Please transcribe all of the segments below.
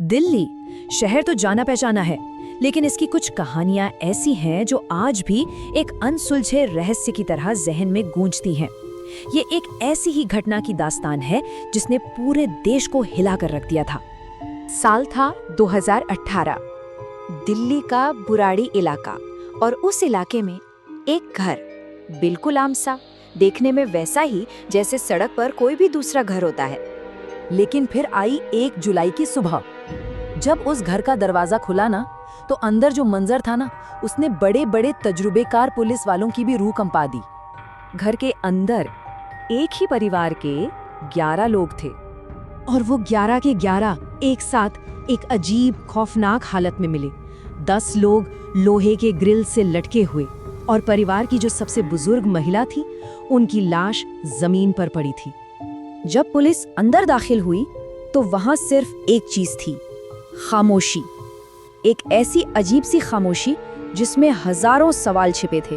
दिल्ली शहर तो जाना पहचाना है, लेकिन इसकी कुछ कहानियां ऐसी हैं जो आज भी एक अनसुलझे रहस्य की तरह जहन में गूंजती हैं। ये एक ऐसी ही घटना की दास्तान है जिसने पूरे देश को हिलाकर रख दिया था। साल था 2018। दिल्ली का बुराड़ी इलाका, और उस इलाके में एक घर, बिल्कुल आम सा, देखने में वैसा ही जैसे सड़क पर कोई भी दूसरा घर होता है। लेकिन फिर आई 1 जुलाई की सुबह। जब उस घर का दरवाजा खुला ना, तो अंदर जो मंजर था ना, उसने बड़े बड़े तजुर्बेकार पुलिस वालों की भी रूह कंपा दी। घर के अंदर एक ही परिवार के 11 लोग थे, और वो 11 के 11 एक साथ एक अजीब खौफनाक हालत में मिले। 10 लोग लोहे के ग्रिल से लटके हुए, और परिवार की जो सबसे बुजुर्ग महिला थी, उनकी लाश जमीन पर पड़ी थी। जब पुलिस अंदर दाखिल हुई तो वहां सिर्फ एक चीज थी, खामोशी। एक ऐसी अजीब सी खामोशी जिसमें हजारों सवाल छिपे थे।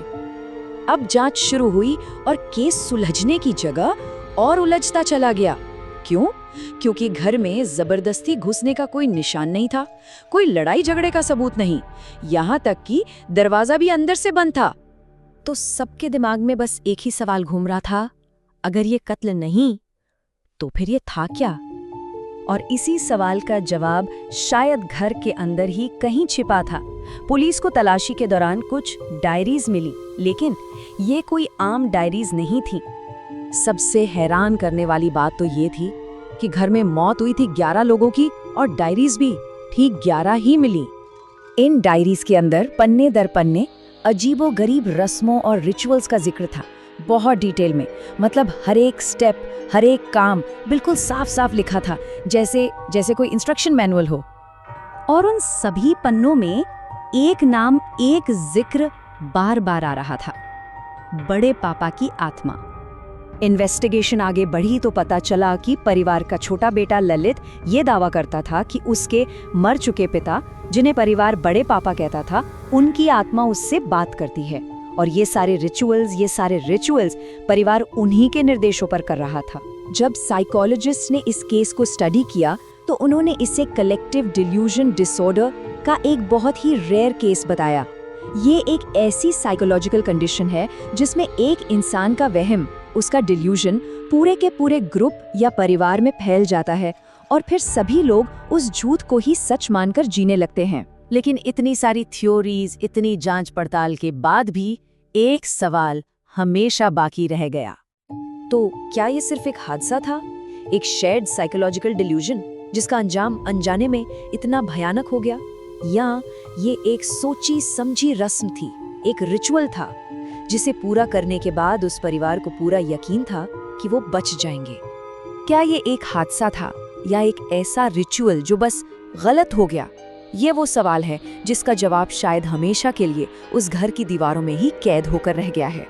अब जांच शुरू हुई और केस सुलझने की जगह और उलझता चला गया। क्यों? क्योंकि घर में जबरदस्ती घुसने का कोई निशान नहीं था, कोई लड़ाई झगड़े का सबूत नहीं, यहाँ तक कि दरवाजा भी अंदर से बंद था। तो सबके दिमाग में बस एक ही सवाल घूम रहा था, अगर ये कत्ल नहीं तो फिर ये था क्या? और इसी सवाल का जवाब शायद घर के अंदर ही कहीं छिपा था। पुलिस को तलाशी के दौरान कुछ डायरीज मिली, लेकिन ये कोई आम डायरीज नहीं थी। सबसे हैरान करने वाली बात तो ये थी कि घर में मौत हुई थी 11 लोगों की, और डायरीज भी ठीक 11 ही मिली। इन डायरीज के अंदर पन्ने दर पन्ने अजीबोगरीब रस्मों और रिचुअल्स का जिक्र था, बहुत डिटेल में। मतलब हर एक स्टेप, हर एक काम बिल्कुल साफ साफ लिखा था, जैसे कोई इंस्ट्रक्शन मैनुअल हो। और उन सभी पन्नों में एक नाम, एक जिक्र बार बार आ रहा था, बड़े पापा की आत्मा। इन्वेस्टिगेशन आगे बढ़ी तो पता चला कि परिवार का छोटा बेटा ललित ये दावा करता था कि उसके मर चुके पिता, जिन्हें परिवार बड़े पापा कहता था, उनकी आत्मा उससे बात करती है। और ये सारे रिचुअल्स परिवार उन्हीं के निर्देशों पर कर रहा था। जब साइकोलॉजिस्ट ने इस केस को स्टडी किया तो उन्होंने इसे कलेक्टिव डिल्यूजन डिसऑर्डर का एक बहुत ही रेयर केस बताया। ये एक ऐसी साइकोलॉजिकल कंडीशन है जिसमें एक इंसान का वहम, उसका डिल्यूजन, पूरे के पूरे ग्रुप या परिवार में फैल जाता है, और फिर सभी लोग उस झूठ को ही सच मानकर जीने लगते हैं। लेकिन इतनी सारी थ्योरीज, इतनी जांच पड़ताल के बाद भी एक सवाल हमेशा बाकी रह गया। तो क्या ये सिर्फ एक हादसा था, एक शेयर्ड साइकोलॉजिकल डिल्यूजन जिसका अंजाम अनजाने में इतना भयानक हो गया, या ये एक सोची समझी रस्म थी, एक रिचुअल था जिसे पूरा करने के बाद उस परिवार को पूरा यकीन था कि वो बच जाएंगे? क्या ये एक हादसा था या एक ऐसा रिचुअल जो बस गलत हो गया? ये वो सवाल है जिसका जवाब शायद हमेशा के लिए उस घर की दीवारों में ही कैद होकर रह गया है।